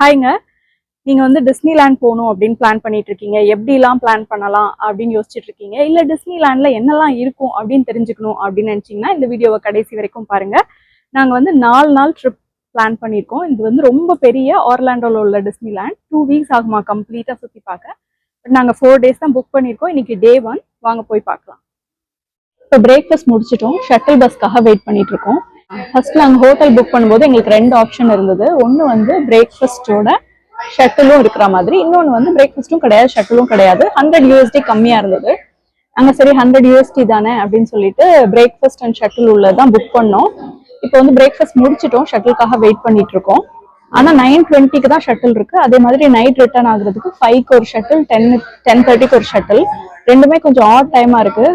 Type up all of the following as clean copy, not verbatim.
ஹாய்ங்க. நீங்க வந்து டிஸ்னிலேண்ட் போகணும் அப்படின்னு பிளான் பண்ணிட்டு இருக்கீங்க. எப்படிலாம் பிளான் பண்ணலாம் அப்படின்னு யோசிச்சுட்டு இருக்கீங்க. இல்ல டிஸ்னிலேண்ட்ல என்னெல்லாம் இருக்கும் அப்படின்னு தெரிஞ்சுக்கணும் அப்படின்னு நினைச்சீங்கன்னா இந்த வீடியோவை கடைசி வரைக்கும் பாருங்க. நாங்க வந்து 4 நாள் ட்ரிப் பிளான் பண்ணியிருக்கோம். இது வந்து ரொம்ப பெரிய ஆர்லாண்டோல உள்ள டிஸ்னிலேண்ட். 2 வீக்ஸ் ஆகுமா கம்ப்ளீட்டா சுத்தி பார்க்க. பட் நாங்க 4 டேஸ் தான் புக் பண்ணியிருக்கோம். இன்னைக்கு டே 1. வாங்க போய் பார்க்கலாம். இப்போ பிரேக்ஃபாஸ்ட் முடிச்சிட்டோம். ஷட்டில் பஸ்க்காக வெயிட் பண்ணிட்டு இருக்கோம். ஃபர்ஸ்ட் நாங்கள் ஹோட்டல் புக் பண்ணும்போது எங்களுக்கு 2 ஆப்ஷன் இருந்தது. ஒன்று வந்து பிரேக்ஃபாஸ்டோட ஷட்டிலும் இருக்கிற மாதிரி, இன்னொன்று வந்து பிரேக்ஃபாஸ்ட்டும் கிடையாது, ஷட்டிலும் கிடையாது. 100 USD கம்மியாக இருந்தது. நாங்கள் சரி 100 USD தானே அப்படின்னு சொல்லிட்டு பிரேக்ஃபாஸ்ட் அண்ட் ஷட்டில் உள்ளதான் புக் பண்ணோம். இப்போ வந்து பிரேக்ஃபாஸ்ட் முடிச்சிட்டோம், ஷட்டிலுக்காக வெயிட் பண்ணிட்டு இருக்கோம். ஆனால் 9:20க்கு தான் ஷட்டில் இருக்கு. அதே மாதிரி நைட் ரிட்டர்ன் ஆகுறதுக்கு 5க்கு ஒரு ஷட்டில், 10:30க்கு ஒரு ஷட்டில். ரெண்டுமே கொஞ்சம் ஆட் டைமா இருக்கு.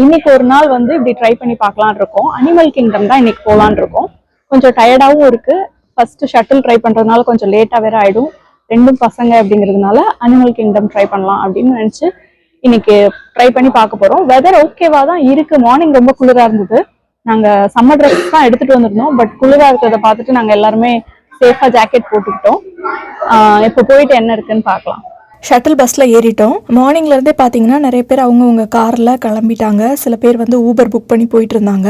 இன்னைக்கு ஒரு நாள் வந்து இப்படி ட்ரை பண்ணி பார்க்கலான் இருக்கோம். அனிமல் கிங்டம் தான் இன்னைக்கு போகலான் இருக்கோம். கொஞ்சம் டயர்டாகவும் இருக்கு. ஃபர்ஸ்ட் ஷட்டில் ட்ரை பண்றதுனால கொஞ்சம் லேட்டா வேற ஆயிடும். ரெண்டும் பசங்க அப்படிங்கிறதுனால அனிமல் கிங்டம் ட்ரை பண்ணலாம் அப்படின்னு நினைச்சு இன்னைக்கு ட்ரை பண்ணி பார்க்க போறோம். வெதர் ஓகேவா தான் இருக்கு. மார்னிங் ரொம்ப குளிரா இருந்தது. நாங்க சம்மர் ட்ரெஸ் தான் எடுத்துட்டு வந்திருந்தோம். பட் குளிரா இருக்கிறத பார்த்துட்டு நாங்க எல்லாருமே சேஃபா ஜாக்கெட் போட்டுக்கிட்டோம். இப்போ போயிட்டு என்ன இருக்குன்னு பார்க்கலாம். ஷட்டில் பஸ்ஸில் ஏறிட்டோம். மார்னிங்லேருந்தே பார்த்தீங்கன்னா நிறைய பேர் அவங்கவுங்க காரில் கிளம்பிட்டாங்க. சில பேர் வந்து ஊபர் புக் பண்ணி போயிட்டு இருந்தாங்க.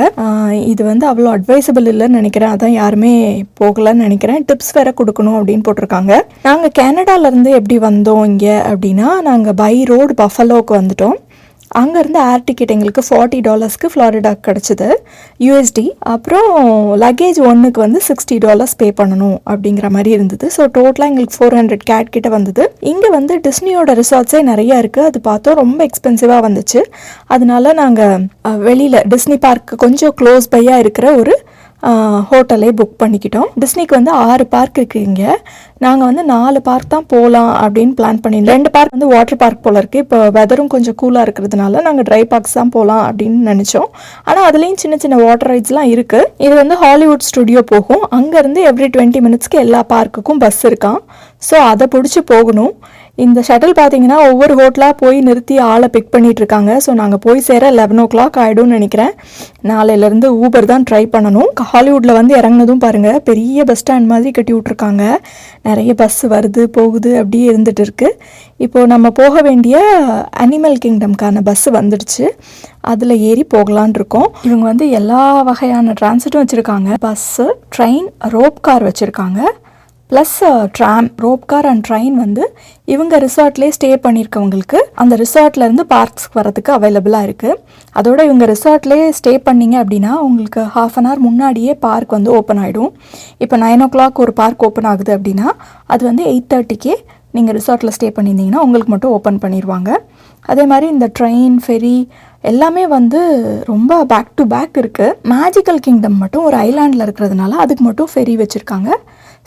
இது வந்து அவ்வளோ அட்வைசபிள் இல்லைன்னு நினைக்கிறேன். அதான் யாருமே போகலன்னு நினைக்கிறேன். டிப்ஸ் வேற கொடுக்கணும் அப்படின்னு போட்டிருக்காங்க. நாங்கள் கனடாலேருந்து எப்படி வந்தோம் இங்கே அப்படின்னா, நாங்கள் பை ரோடு பஃபலோக்கு வந்துட்டோம். அங்கேருந்து ஏர் டிக்கெட் எங்களுக்கு $40க்கு ஃப்ளாரிடா கிடச்சிது USD. அப்புறம் லக்கேஜ் ஒன்றுக்கு வந்து $60 பே பண்ணணும் அப்படிங்கிற மாதிரி இருந்தது. ஸோ டோட்டலாக எங்களுக்கு 400 CAD கிட்ட வந்தது. இங்கே வந்து டிஸ்னியோட ரிசார்ட்ஸே நிறையா இருக்குது. அது பார்த்தோம் ரொம்ப எக்ஸ்பென்சிவாக வந்துச்சு. அதனால நாங்கள் வெளியில் டிஸ்னி பார்க்கு கொஞ்சம் க்ளோஸ் பையாக இருக்கிற ஒரு ஹோட்டலே புக் பண்ணிக்கிட்டோம். டிஸ்னிக்கு வந்து 6 பார்க் இருக்குது இங்கே. நாங்கள் வந்து 4 பார்க் தான் போகலாம் அப்படின்னு பிளான் பண்ணியிருந்தோம். 2 பார்க் வந்து வாட்டர் பார்க் போல் இருக்குது. இப்போ வெதரும் கொஞ்சம் கூலாக இருக்கிறதுனால நாங்கள் ட்ரை பார்க்ஸ் தான் போகலாம் அப்படின்னு நினச்சோம். ஆனால் அதுலேயும் சின்ன சின்ன வாட்டர் ரைட்ஸ்லாம் இருக்குது. இது வந்து ஹாலிவுட் ஸ்டுடியோ போகும். அங்கேருந்து எவ்ரி 20 மினிட்ஸ்க்கு எல்லா பார்க்குக்கும் பஸ் இருக்கான். ஸோ அதை பிடிச்சி போகணும். இந்த ஷட்டில் பார்த்தீங்கன்னா ஒவ்வொரு ஹோட்டலாக போய் நிறுத்தி ஆளை பிக் பண்ணிட்டு இருக்காங்க. ஸோ நாங்கள் போய் சேர 11 o'clock ஆகிடும்னு நினைக்கிறேன். நாளையிலேருந்து ஊபர் தான் ட்ரை பண்ணணும். ஹாலிவுட்டில் வந்து இறங்கினதும் பாருங்கள், பெரிய பஸ் ஸ்டாண்ட் மாதிரி கட்டி விட்ருக்காங்க. நிறைய பஸ் வருது போகுது அப்படியே இருந்துட்டு இருக்கு. இப்போது நம்ம போக வேண்டிய அனிமல் கிங்டம்கான பஸ்ஸு வந்துடுச்சு. அதில் ஏறி போகலான் இருக்கோம். இவங்க வந்து எல்லா வகையான டிரான்சிட்டும் வச்சுருக்காங்க. பஸ்ஸு, ட்ரெயின், ரோப் கார் வச்சுருக்காங்க. Plus tram, rope car and train வந்து இவங்க ரிசார்ட்லேயே ஸ்டே பண்ணியிருக்கவங்களுக்கு அந்த ரிசார்ட்லேருந்து பார்க்ஸ்க்கு வரதுக்கு அவைலபிளாக இருக்குது. அதோட இவங்க ரிசார்ட்லேயே ஸ்டே பண்ணிங்க அப்படின்னா உங்களுக்கு 1/2 an hour முன்னாடியே பார்க் வந்து ஓப்பன் ஆகிடும். இப்போ 9 o'clock ஒரு பார்க் ஓப்பன் ஆகுது அப்படின்னா அது வந்து 8:30க்கே நீங்கள் ரிசார்ட்டில் ஸ்டே பண்ணியிருந்தீங்கன்னா உங்களுக்கு மட்டும் ஓப்பன் பண்ணிடுவாங்க. அதே மாதிரி இந்த ட்ரெயின், ஃபெரி எல்லாமே வந்து ரொம்ப பேக் டு பேக் இருக்குது. மேஜிக்கல் கிங்டம் மட்டும் ஒரு ஐலாண்டில் இருக்கிறதுனால அதுக்கு மட்டும் ஃபெரி வச்சுருக்காங்க.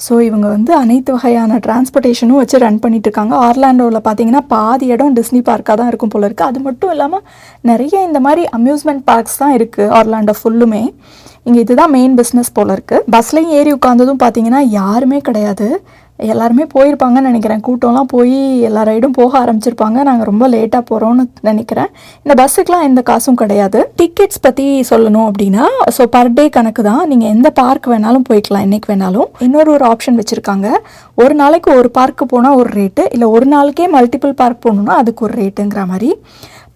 ஸோ இவங்க வந்து அனைத்து வகையான டிரான்ஸ்போர்ட்டேஷனும் வச்சு ரன் பண்ணிட்டு இருக்காங்க. ஆர்லாண்டோவில் பார்த்தீங்கன்னா பாதி இடம் டிஸ்னி பார்க்காக தான் இருக்கும் போல இருக்குது. அது மட்டும் இல்லாமல் நிறைய இந்த மாதிரி அம்யூஸ்மெண்ட் பார்க்ஸ் தான் இருக்குது ஆர்லாண்டோ ஃபுல்லுமே. இங்கே இதுதான் மெயின் பிஸ்னஸ் போல இருக்குது. பஸ்லையும் ஏறி உட்காந்ததும் பார்த்தீங்கன்னா யாருமே கிடையாது. எல்லாருமே போயிருப்பாங்கன்னு நினைக்கிறேன். கூட்டம்லாம் போய் எல்லா ரைடும் போக ஆரம்பிச்சிருப்பாங்க. நாங்கள் ரொம்ப லேட்டாக போகிறோன்னு நினைக்கிறேன். இந்த பஸ்ஸுக்கெலாம் எந்த காசும் கிடையாது. டிக்கெட்ஸ் பற்றி சொல்லணும் அப்படின்னா, ஸோ பர் டே கணக்கு தான். நீங்கள் எந்த பார்க் வேணாலும் போய்க்கலாம், என்றைக்கு வேணாலும். இன்னொரு ஆப்ஷன் வச்சுருக்காங்க. ஒரு நாளைக்கு ஒரு பார்க்கு போனால் ஒரு ரேட்டு, இல்லை ஒரு நாளைக்கே மல்டிபிள் பார்க் போகணுன்னா அதுக்கு ஒரு ரேட்டுங்கிற மாதிரி.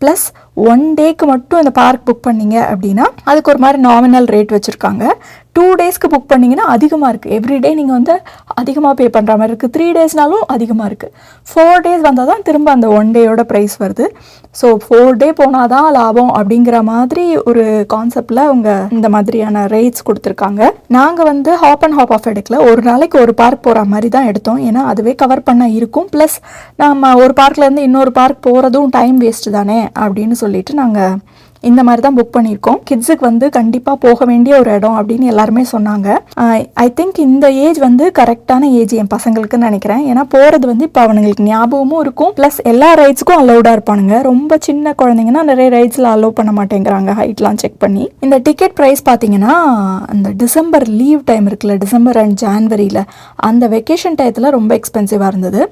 ப்ளஸ் 1 டேக்கு மட்டும் இந்த பார்க் புக் பண்ணிங்க அப்படின்னா அதுக்கு ஒரு மாதிரி நாமினல் ரேட் வச்சுருக்காங்க. 2 டேஸ்க்கு புக் பண்ணிங்கன்னா அதிகமாக இருக்குது. எவ்ரிடே நீங்கள் வந்து அதிகமாக பே பண்ணுற மாதிரி இருக்குது. 3 டேஸ்னாலும் அதிகமாக இருக்குது. 4 டேஸ் வந்தால் தான் திரும்ப அந்த 1 டேயோட ப்ரைஸ் வருது. ஸோ 4 டே போனால் தான் லாபம் அப்படிங்கிற மாதிரி ஒரு கான்செப்டில் அவங்க இந்த மாதிரியான ரேட்ஸ் கொடுத்துருக்காங்க. நாங்கள் வந்து ஹாப் அண்ட் ஹாப் ஆஃப் எடுக்கல. ஒரு நாளைக்கு ஒரு பார்க் போகிற மாதிரி தான் எடுத்தோம். ஏன்னா அதுவே கவர் பண்ண இருக்கும். ப்ளஸ் நம்ம ஒரு பார்க்லேருந்து இன்னொரு பார்க் போகிறதும் டைம் வேஸ்ட்டு தானே அப்படின்னு சொல்லிட்டு நாங்கள் இந்த மாதிரி தான் புக் பண்ணியிருக்கோம். கிட்ஸுக்கு வந்து கண்டிப்பாக போக வேண்டிய ஒரு இடம் அப்படின்னு எல்லாருமே சொன்னாங்க. ஐ திங்க் இந்த ஏஜ் வந்து கரெக்டான ஏஜ் என் பசங்களுக்குன்னு நினைக்கிறேன். ஏன்னா போகிறது வந்து இப்போ அவனுங்களுக்கு ஞாபகமும் இருக்கும். ப்ளஸ் எல்லா ரைட்ஸுக்கும் அலௌடாக இருப்பானுங்க. ரொம்ப சின்ன குழந்தைங்கன்னா நிறைய ரைட்ஸில் அலோவ் பண்ண மாட்டேங்கிறாங்க ஹைட்லாம் செக் பண்ணி. இந்த டிக்கெட் ப்ரைஸ் பார்த்தீங்கன்னா அந்த டிசம்பர் லீவ் டைம் இருக்குல்ல, டிசம்பர் அண்ட் ஜான்வரியில் அந்த வெக்கேஷன் டயத்தில் ரொம்ப எக்ஸ்பென்சிவாக இருந்தது.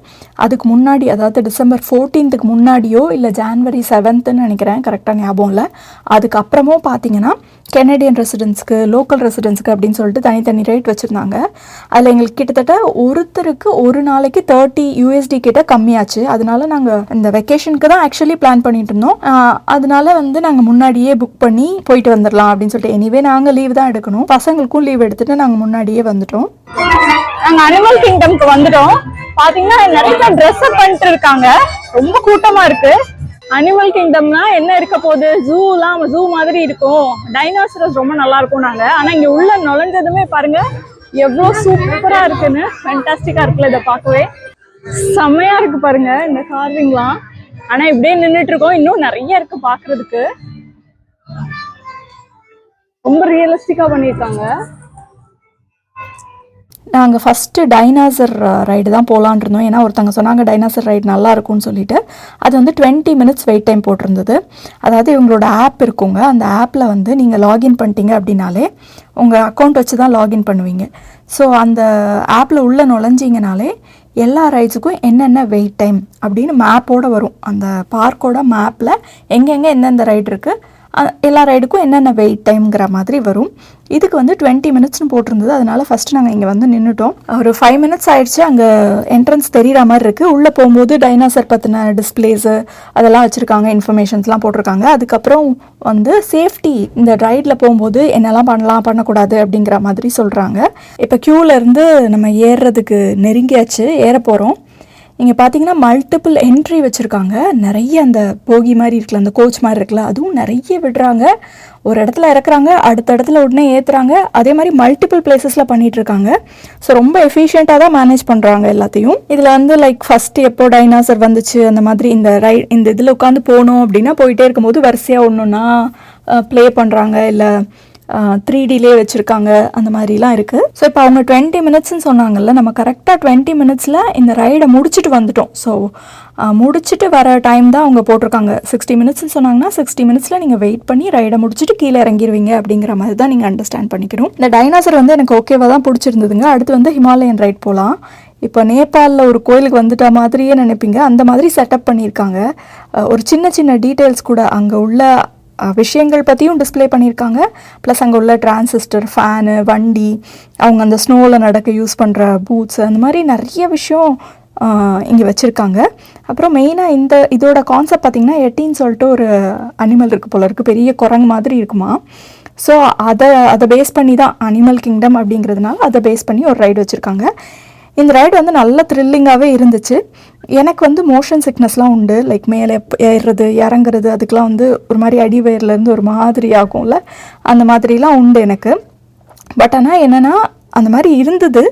அதுக்கு முன்னாடி, அதாவது டிசம்பர் 14க்கு முன்னாடியோ இல்லை ஜான்வரி 7ன்னு நினைக்கிறேன், கரெக்டாக ஞாபகம் இல்லை, அதுக்கப்புறமும் பார்த்தீங்கன்னா கெனடியன் ரெசிடென்ட்ஸ்க்கு லோக்கல் ரெசிடென்ட்ஸ்க்கு அப்படின்னு சொல்லிட்டு தனித்தனி ரேட் வச்சுருந்தாங்க. அதில் எங்களுக்கு கிட்டத்தட்ட ஒருத்தருக்கு ஒரு நாளைக்கு 30 USD கிட்ட கம்மியாச்சு. அதனால நாங்கள் இந்த வெக்கேஷனுக்கு தான் ஆக்சுவலி பிளான் பண்ணிட்டு இருந்தோம். அதனால வந்து நாங்கள் முன்னாடியே புக் பண்ணி போயிட்டு வந்துடலாம் அப்படின்னு சொல்லிட்டு, எனிவே நாங்கள் லீவ் தான் எடுக்கணும், பசங்களுக்கும் லீவ் எடுத்துட்டு நாங்கள் முன்னாடியே வந்துட்டோம். நாங்கள் அனிமல் கிங்டம்க்கு வந்துட்டோம். பார்த்தீங்கன்னா நிறைய பேர் ட்ரெஸ் அப் பண்ணிட்டு இருக்காங்க, ரொம்ப கூட்டமா இருக்கு. அனிமல் கிங்டம்னா என்ன இருக்க போகுது, ஜூ மாதிரி இருக்கும், டைனோசரஸ் ரொம்ப நல்லா இருக்கும் நாங்க. ஆனா இங்க உள்ள நுழைஞ்சதுமே பாருங்க எவ்வளவு சூப்பரா இருக்குன்னு, ஃபேண்டாஸ்டிக்கா இருக்குல்ல, இதை பார்க்கவே செம்மையா இருக்கு பாருங்க இந்த கார்விங்லாம். ஆனா இப்படியே நின்றுட்டு இருக்கோம், இன்னும் நிறைய இருக்கு பாக்குறதுக்கு, ரொம்ப ரியலிஸ்டிக்கா பண்ணியிருக்காங்க. நாங்கள் ஃபஸ்ட்டு டைனாசர் ரைடு தான் போகலான் இருந்தோம். ஏன்னா ஒருத்தவங்க சொன்னாங்க டைனாசர் ரைடு நல்லா இருக்கும்னு சொல்லிட்டு. அது வந்து 20 minutes வெயிட் டைம் போட்டிருந்தது. அதாவது இவங்களோட ஆப் இருக்குங்க, அந்த ஆப்பில் வந்து நீங்கள் லாகின் பண்ணிட்டீங்க அப்படின்னாலே உங்கள் அக்கௌண்ட் வச்சு தான் லாகின் பண்ணுவீங்க. ஸோ அந்த ஆப்பில் உள்ளே நுழைஞ்சிங்கனாலே எல்லா ரைட்ஸுக்கும் என்னென்ன வெயிட் டைம் அப்படின்னு மேப்போடு வரும். அந்த பார்க்கோட மேப்பில் எங்கெங்கே எந்தெந்த ரைடு இருக்குது, எல்லா ரைடுக்கும் என்னென்ன வெயிட் டைம்ங்கிற மாதிரி வரும். இதுக்கு வந்து 20 minutesனு போட்டிருந்தது. அதனால ஃபஸ்ட்டு நாங்கள் இங்கே வந்து நின்றுட்டோம். ஒரு 5 minutes ஆயிடுச்சு. அங்கே என்ட்ரன்ஸ் தெரிகிற மாதிரி இருக்குது. உள்ளே போகும்போது டைனாசர் பற்றின டிஸ்பிளேஸு அதெல்லாம் வச்சுருக்காங்க, இன்ஃபர்மேஷன்ஸ்லாம் போட்டிருக்காங்க. அதுக்கப்புறம் வந்து சேஃப்டி, இந்த ரைடில் போகும்போது என்னெல்லாம் பண்ணலாம் பண்ணக்கூடாது அப்படிங்கிற மாதிரி சொல்கிறாங்க. இப்போ க்யூவிலேருந்து நம்ம ஏறுறதுக்கு நெருங்கியாச்சு, ஏற போகிறோம். இங்கே பார்த்தீங்கன்னா மல்டிபிள் என்ட்ரி வச்சுருக்காங்க. நிறைய அந்த போகி மாதிரி இருக்குல்ல, அந்த கோச் மாதிரி இருக்குல்ல, அதுவும் நிறைய விடுறாங்க. ஒரு இடத்துல இறக்குறாங்க, அடுத்த இடத்துல உடனே ஏற்றுறாங்க. அதே மாதிரி மல்டிபிள் பிளேசஸில் பண்ணிகிட்ருக்காங்க. ஸோ ரொம்ப எஃபிஷியண்ட்டாக தான் மேனேஜ் பண்ணுறாங்க எல்லாத்தையும். இதில் வந்து லைக் ஃபஸ்ட்டு எப்போ டைனாசர் வந்துச்சு அந்த மாதிரி இந்த இதில் உட்காந்து போனோம் அப்படின்னா போயிட்டே இருக்கும்போது வரிசையாக ஒன்றுன்னா ப்ளே பண்ணுறாங்க, இல்லை 3Dலே வச்சுருக்காங்க, அந்த மாதிரிலாம் இருக்குது. ஸோ இப்போ அவங்க 20 minutesன்னு சொன்னாங்கல்ல, நம்ம கரெக்டாக 20 minutesல இந்த ரைடை முடிச்சுட்டு வந்துட்டோம். ஸோ முடிச்சுட்டு வர டைம் தான் அவங்க போட்டிருக்காங்க. 60 minutesன்னு சொன்னாங்கன்னா 60 minutesல நீங்கள் வெயிட் பண்ணி ரைடை முடிச்சுட்டு கீழே இறங்கிடுவீங்க அப்படிங்கிற மாதிரி தான் நீங்கள் அண்டர்ஸ்டாண்ட் பண்ணிக்கணும். இந்த டைனாசர் வந்து எனக்கு ஓகேவாக தான் பிடிச்சிருந்ததுங்க. அடுத்து வந்து ஹிமாலயன் ரைட் போகலாம். இப்போ நேபாளில் ஒரு கோயிலுக்கு வந்துட்ட மாதிரியே நினைப்பீங்க, அந்த மாதிரி செட்டப் பண்ணியிருக்காங்க. ஒரு சின்ன சின்ன டீட்டெயில்ஸ் கூட அங்கே உள்ள விஷயங்கள் பற்றியும் டிஸ்பிளே பண்ணியிருக்காங்க. ப்ளஸ் அங்கே உள்ள டிரான்சிஸ்டர், ஃபேனு, வண்டி, அவங்க அந்த ஸ்னோவில் நடக்க யூஸ் பண்ணுற பூட்ஸ், அந்த மாதிரி நிறைய விஷயம் இங்கே வச்சுருக்காங்க. அப்புறம் மெயினாக இதோட கான்செப்ட் பார்த்திங்கன்னா எட்டின்னு சொல்லிட்டு ஒரு அனிமல் இருக்குது போல இருக்குது, பெரிய குரங்கு மாதிரி இருக்குமா. ஸோ அதை பேஸ் பண்ணி தான் அனிமல் கிங்டம் அப்படிங்கிறதுனால அதை பேஸ் பண்ணி ஒரு ரைடு வச்சுருக்காங்க. இந்த ரைடு வந்து நல்ல த்ரில்லிங்காகவே இருந்துச்சு. எனக்கு வந்து மோஷன் சிக்னஸ்லாம் உண்டு, லைக் மேலே ஏறுறது இறங்குறது, அதுக்கெலாம் வந்து ஒரு மாதிரி அடி வயிறுலேருந்து ஒரு மாதிரி ஆகும்ல, அந்த மாதிரிலாம் உண்டு எனக்கு. பட் ஆனால் என்னென்னா அந்த மாதிரி இருந்தது,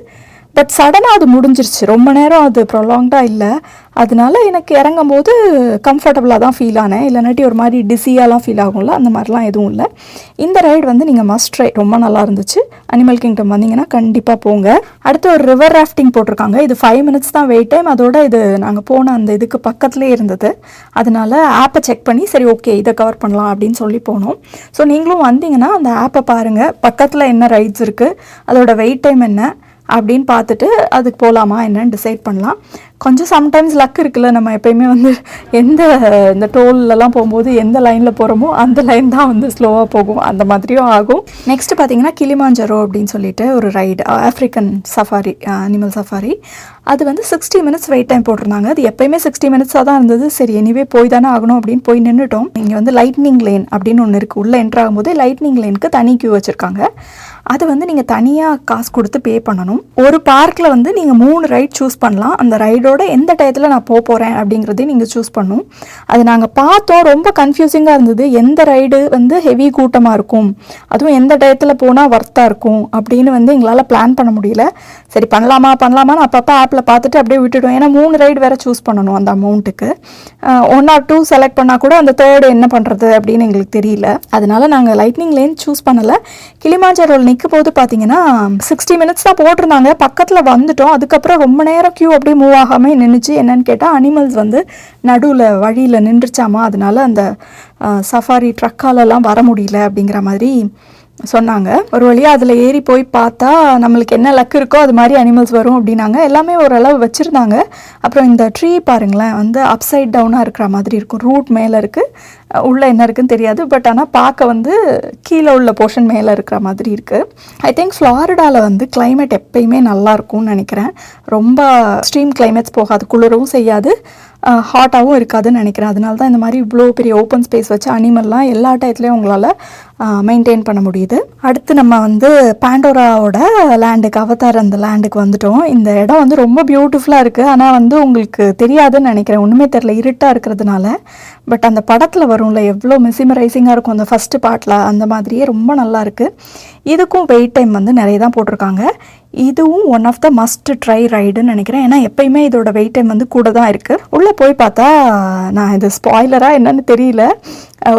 பட் சடனாக அது முடிஞ்சிருச்சு. ரொம்ப நேரம் அது ப்ரொலாங்டாக இல்லை. அதனால எனக்கு இறங்கும் போது கம்ஃபர்டபுளாக தான் ஃபீல் ஆனேன். இல்லைனாட்டி ஒரு மாதிரி டிஸியாலாம் ஃபீல் ஆகும்ல, அந்த மாதிரிலாம் எதுவும் இல்லை. இந்த ரைடு வந்து நீங்கள் மஸ்ட் ட்ரை, ரொம்ப நல்லா இருந்துச்சு. அனிமல் கிங்டம் வந்தீங்கன்னா கண்டிப்பாக போங்க. அடுத்து ஒரு ரிவர் ராஃப்டிங் போட்டிருக்காங்க. இது 5 minutes தான் வெயிட் டைம். அதோட இது நாங்கள் போன அந்த இதுக்கு பக்கத்துலேயே இருந்தது. அதனால ஆப்பை செக் பண்ணி சரி ஓகே இதை கவர் பண்ணலாம் அப்படின்னு சொல்லி போனோம். ஸோ நீங்களும் வந்தீங்கன்னா அந்த ஆப்பை பாருங்கள், பக்கத்தில் என்ன ரைட்ஸ் இருக்குது, அதோட வெயிட் டைம் என்ன அப்படின்னு பார்த்துட்டு அதுக்கு போகலாமா என்னன்னு டிசைட் பண்ணலாம். கொஞ்சம் சம்டைம்ஸ் லக் இருக்குல்ல, நம்ம எப்பயுமே வந்து இந்த டோல்லலாம் போகும்போது எந்த லைனில் போகிறோமோ அந்த லைன் தான் வந்து ஸ்லோவாக போகும், அந்த மாதிரியும் ஆகும். நெக்ஸ்ட்டு பார்த்தீங்கன்னா கிளிமாஞ்சரோ அப்படின்னு சொல்லிட்டு ஒரு ride, African safari, animal safari. அது வந்து 60 minutes வெயிட் டைம் போட்டிருந்தாங்க. அது எப்பயுமே 60 minutesஸாக தான் இருந்தது. சரி எனிவே போய் தானே ஆகணும் அப்படின்னு போய் நின்றுட்டோம். இங்கே வந்து லைட்னிங் லேன் அப்படின்னு ஒன்று இருக்குது. உள்ளே என்ட்ரு ஆகும்போது லைட்னிங் லேனுக்கு தனி கியூ வச்சுருக்காங்க. அது வந்து நீங்கள் தனியாக காசு கொடுத்து பே பண்ணணும். ஒரு பார்க்கில் வந்து நீங்கள் 3 ரைட் சூஸ் பண்ணலாம். அந்த ரைடோட எந்த டயத்தில் நான் போகிறேன் அப்படிங்கிறதையும் நீங்கள் சூஸ் பண்ணணும். அது நாங்கள் பார்த்தோம், ரொம்ப கன்ஃபியூசிங்காக இருந்தது. எந்த ரைடு வந்து ஹெவி கூட்டமாக இருக்கும், அதுவும் எந்த டயத்தில் போனால் ஒர்த்தாக இருக்கும் அப்படின்னு வந்து எங்களால் பிளான் பண்ண முடியல. சரி பண்ணலாமான்னு அப்பப்போ ஆப்பில் பார்த்துட்டு அப்படியே விட்டுட்டோம். ஏன்னா 3 ரைடு வேறு சூஸ் பண்ணணும் அந்த அமௌண்ட்டுக்கு. 1 or 2 செலக்ட் பண்ணால் கூட அந்த 3rd என்ன பண்ணுறது அப்படின்னு எங்களுக்கு தெரியல. அதனால நாங்கள் லைட்னிங் லேன் சூஸ் பண்ணலை. கிளிமாஞ்சரோவில் நிற்கும் போது பார்த்தீங்கன்னா 60 minutes தான் போட்டிருந்தாங்க. பக்கத்தில் வந்துட்டோம். அதுக்கப்புறம் ரொம்ப நேரம் கியூ அப்படியே மூவ் ஆகாமல் நின்றுச்சு. என்னன்னு கேட்டால் அனிமல்ஸ் வந்து நடுவில் வழியில் நின்றுச்சாமா, அதனால அந்த சஃபாரி ட்ரக்காலெல்லாம் வர முடியல அப்படிங்கிற மாதிரி சொன்னாங்க. ஒரு வழியாக அதில் ஏறி போய் பார்த்தா நம்மளுக்கு என்ன லக் இருக்கோ அது மாதிரி அனிமல்ஸ் வரும் அப்படின்னாங்க. எல்லாமே ஓரளவு வச்சுருந்தாங்க. அப்புறம் இந்த ட்ரீ பாருங்களேன், வந்து அப்சைட் டவுனாக இருக்கிற மாதிரி இருக்கும். ரூட் மேலே இருக்குது, உள்ளே என்ன இருக்குன்னு தெரியாது. பட் ஆனால் பார்க்க வந்து கீழே உள்ள போர்ஷன் மேலே இருக்கிற மாதிரி இருக்குது. ஐ திங்க் ஃப்ளாரிடாவில் வந்து கிளைமேட் எப்பயுமே நல்லாயிருக்கும்னு நினைக்கிறேன். ரொம்ப எக்ஸ்ட்ரீம் கிளைமேட்ஸ் போகாது, குளிரவும் செய்யாது, ஹாட்டாகவும் இருக்காதுன்னு நினைக்கிறேன். அதனால தான் இந்த மாதிரி இவ்வளோ பெரிய ஓப்பன் ஸ்பேஸ் வச்சு அனிமல்லாம் எல்லா டயத்துலேயும் உங்களால் மெயின்டைன் பண்ண முடியுது. அடுத்து நம்ம வந்து பாண்டோராவோட லேண்டுக்கு, அவதார் அந்த லேண்டுக்கு வந்துட்டோம். இந்த இடம் வந்து ரொம்ப பியூட்டிஃபுல்லாக இருக்குது. ஆனால் வந்து உங்களுக்கு தெரியாதுன்னு நினைக்கிறேன், ஒன்றுமே தெரில, இருட்டாக இருக்கிறதுனால. பட் அந்த படத்தில் வரும்ல எவ்வளோ மெசிமரைசிங்காக இருக்கும் அந்த ஃபஸ்ட்டு பார்ட்டில், அந்த மாதிரியே ரொம்ப நல்லா இருக்குது. இதுக்கும் வெயிட் டைம் வந்து நிறைய தான் போட்டிருக்காங்க. இதுவும் one of the must try ரைடுன்னு நினைக்கிறேன். ஏன்னா எப்பயுமே இதோட வெயிட் டைம் வந்து கூட தான் இருக்குது. உள்ளே போய் பார்த்தா, நான் இது ஸ்பாய்லராக என்னன்னு தெரியல,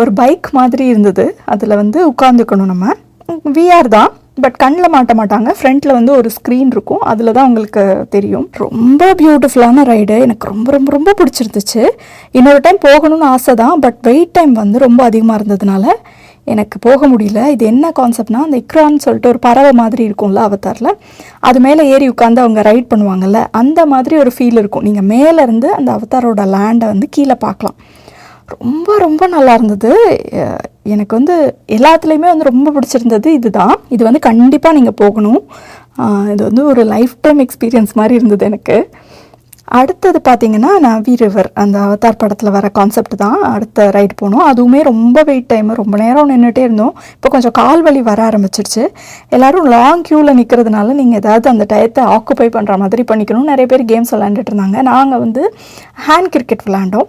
ஒரு பைக் மாதிரி இருந்தது. அதில் வந்து உட்காந்துக்கணும் நம்ம. விஆர் தான், பட் கண்ணில் மாட்ட மாட்டாங்க. ஃப்ரண்ட்டில் வந்து ஒரு ஸ்க்ரீன் இருக்கும், அதில் தான் உங்களுக்கு தெரியும். ரொம்ப பியூட்டிஃபுல்லான ரைடு, எனக்கு ரொம்ப ரொம்ப ரொம்ப பிடிச்சிருந்துச்சு. இன்னொரு டைம் போகணும்னு ஆசை தான், பட் வெயிட் டைம் வந்து ரொம்ப அதிகமாக இருந்ததுனால எனக்கு போக முடியல. இது என்ன கான்செப்ட்னா, அந்த இக்ரான்னு சொல்லிட்டு ஒரு பறவை மாதிரி இருக்கும்ல அவதாரில், அது மேலே ஏறி உட்காந்து அவங்க ரைட் பண்ணுவாங்கல்ல, அந்த மாதிரி ஒரு ஃபீல் இருக்கும். நீங்கள் மேலேருந்து அந்த அவதாரோட லேண்டை வந்து கீழே பார்க்கலாம். ரொம்ப ரொம்ப நல்லா இருந்தது. எனக்கு வந்து எல்லாத்துலேயுமே வந்து ரொம்ப பிடிச்சிருந்தது இதுதான். இது வந்து கண்டிப்பாக நீங்கள் போகணும். இது வந்து ஒரு லைஃப் டைம் எக்ஸ்பீரியன்ஸ் மாதிரி இருந்தது எனக்கு. அடுத்தது பார்த்தீங்கன்னா நவி ரிவர், அந்த அவதார் படத்தில் வர கான்செப்ட் தான். அடுத்த ரைடு போனோம். அதுவுமே ரொம்ப வெயிட் டைம், ரொம்ப நேரம் நின்றுட்டே இருந்தோம். இப்போ கொஞ்சம் கால் வலி வர ஆரம்பிச்சிருச்சு. எல்லோரும் லாங் க்யூவில் நிற்கிறதுனால நீங்கள் ஏதாவது அந்த டயத்தை ஆக்குப்பை பண்ணுற மாதிரி பண்ணிக்கணும். நிறைய பேர் கேம்ஸ் விளையாண்டுட்டு இருந்தாங்க. நாங்கள் வந்து ஹேண்ட் கிரிக்கெட் விளையாண்டோம்.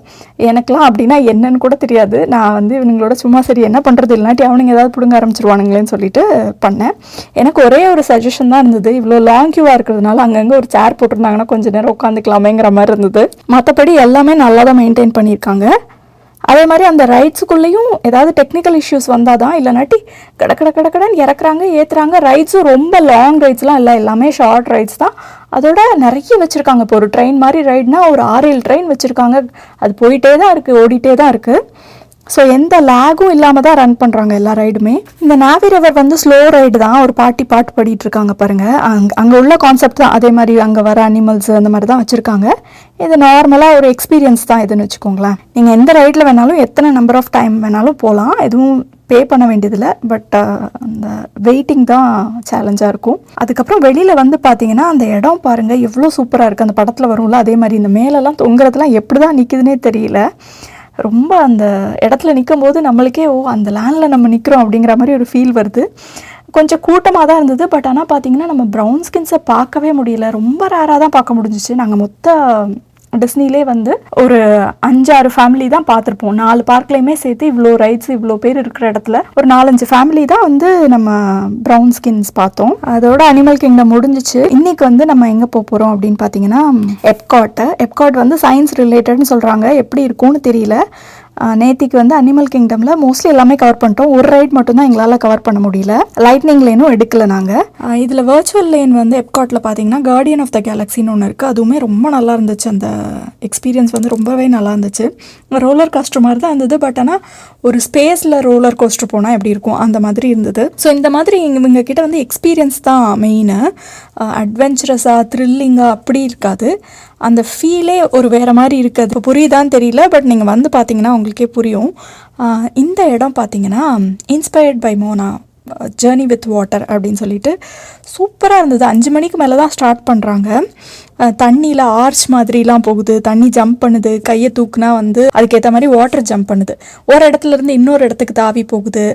எனக்குலாம் அப்படின்னா என்னன்னு கூட தெரியாது. நான் வந்து இவங்களோட சும்மா சரி என்ன பண்ணுறது, இல்லாட்டி அவனுங்க ஏதாவது பிடுங்க ஆரம்பிச்சிருவானுங்களேன்னு சொல்லிட்டு பண்ணேன். எனக்கு ஒரே ஒரு சஜஷன் தான் இருந்தது, இவ்வளோ லாங் க்யூவாக இருக்கிறதுனால அங்கங்கே ஒரு சேர் போட்டிருந்தாங்கன்னா கொஞ்சம் நேரம் உட்காந்துக்கலாமேங்கிற மாதிரி இருந்தது. மற்றபடி எல்லாமே நல்லா தான் மெயின்டைன் பண்ணியிருக்காங்க. அதே மாதிரி அந்த ரைட்ஸுக்குள்ளேயும் ஏதாவது டெக்னிக்கல் இஷ்யூஸ் வந்தால் தான், இல்லைனாட்டி கடன்னு இறக்குறாங்க ஏற்றுறாங்க. ரைட்ஸும் ரொம்ப லாங் ரைட்ஸ்லாம் இல்லை, எல்லாமே ஷார்ட் ரைட்ஸ் தான். அதோட நிறைய வச்சுருக்காங்க. இப்போ ஒரு ட்ரெயின் மாதிரி ரைட்னா ஒரு 6-7 ட்ரெயின் வச்சுருக்காங்க. அது போயிட்டே தான் இருக்குது, ஓடிட்டே தான் இருக்குது. ஸோ எந்த லேகும் இல்லாமல் தான் ரன் பண்ணுறாங்க எல்லா ரைடுமே. இந்த நாவி ரிவர் வந்து ஸ்லோ ரைடு தான். ஒரு பாட்டு பாடிட்டு இருக்காங்க பாருங்கள். அங்கே உள்ள கான்செப்ட் தான் அதே மாதிரி, அங்கே வர அனிமல்ஸ் அந்த மாதிரி தான் வச்சுருக்காங்க. இது நார்மலாக ஒரு எக்ஸ்பீரியன்ஸ் தான் இதுன்னு வச்சுக்கோங்களேன். நீங்கள் எந்த ரைடில் வேணாலும் எத்தனை நம்பர் ஆஃப் டைம் வேணாலும் போகலாம், எதுவும் பே பண்ண வேண்டியதில்லை. பட் அந்த வெயிட்டிங் தான் சேலஞ்சாக இருக்கும். அதுக்கப்புறம் வெளியில் வந்து பார்த்தீங்கன்னா அந்த இடம் பாருங்கள் எவ்வளோ சூப்பராக இருக்குது. அந்த படத்தில் வரும்ல அதே மாதிரி இந்த மேலெல்லாம் தொங்குறதுலாம் எப்படி தான் நிற்குதுன்னே தெரியல. ரொம்ப அந்த இடத்துல நிற்கும் போது நம்மளுக்கே அந்த லேண்டில் நம்ம நிற்கிறோம் அப்படிங்கிற மாதிரி ஒரு ஃபீல் வருது. கொஞ்சம் கூட்டமாக தான் இருந்தது. பட் ஆனால் பார்த்தீங்கன்னா நம்ம ப்ரௌன் ஸ்கின்ஸை பார்க்கவே முடியல, ரொம்ப ரேராக தான் பார்க்க முடிஞ்சிச்சு. நாங்கள் மொத்த டிஸ்னிலே வந்து ஒரு 5-6 ஃபேமிலி தான் பார்த்துருப்போம். 4 பார்க்லையுமே சேர்த்து இவ்வளோ ரைட்ஸ் இவ்வளோ பேர் இருக்கிற இடத்துல ஒரு 4-5 ஃபேமிலி தான் வந்து நம்ம ப்ரௌன் ஸ்கின்ஸ் பார்த்தோம். அதோட அனிமல் கிங்டம் முடிஞ்சிச்சு. இன்னைக்கு வந்து நம்ம எங்கே போகிறோம் அப்படின்னு பார்த்தீங்கன்னா எப்காட் வந்து சயின்ஸ் ரிலேட்டட்னு சொல்கிறாங்க. எப்படி இருக்கும்னு தெரியல. நேத்திக்கு வந்து அனிமல் கிங்டமில் மோஸ்ட்லி எல்லாமே கவர் பண்ணிட்டோம். ஒரு ரைட் மட்டும்தான் எங்களால் கவர் பண்ண முடியல. லைட்னிங் லேனும் எடுக்கல நாங்கள். இதில் வர்ச்சுவல் லேன் வந்து எப்காட்டில் பார்த்தீங்கன்னா கார்டியன் ஆஃப் த கேலக்ஸின்னு ஒன்று இருக்குது. அதுவுமே ரொம்ப நல்லா இருந்துச்சு. அந்த எக்ஸ்பீரியன்ஸ் வந்து ரொம்பவே நல்லா இருந்துச்சு. ரோலர் கோஸ்டர் மாதிரி தான் இருந்தது. பட் ஆனால் ஒரு ஸ்பேஸில் ரோலர் கோஸ்டர் போனால் எப்படி இருக்கும் அந்த மாதிரி இருந்தது. ஸோ இந்த மாதிரி இவங்க கிட்ட வந்து எக்ஸ்பீரியன்ஸ் தான் மெயினு. அட்வென்ச்சரஸாக த்ரில்லிங்காக அப்படி இருக்காது. அந்த ஃபீலே ஒரு வேறு மாதிரி இருக்குது. இப்போ புரியுதான்னு தெரியல, பட் நீங்கள் வந்து பார்த்தீங்கன்னா உங்களுக்கே புரியும். இந்த இடம் பார்த்தீங்கன்னா inspired by Moana, journey with water அப்படின்னு சொல்லிட்டு சூப்பராக இருந்தது. 5 மணிக்கு மேலே தான் ஸ்டார்ட் பண்ணுறாங்க. தண்ணியில் ஆர்ச் மாதிரிலாம் போகுது, தண்ணி ஜம்ப் பண்ணுது, கையை தூக்குனா வந்து அதுக்கேற்ற மாதிரி வாட்டர் ஜம்ப் பண்ணுது. ஒரு இடத்துலேருந்து இன்னொரு இடத்துக்கு தாவி போகுது.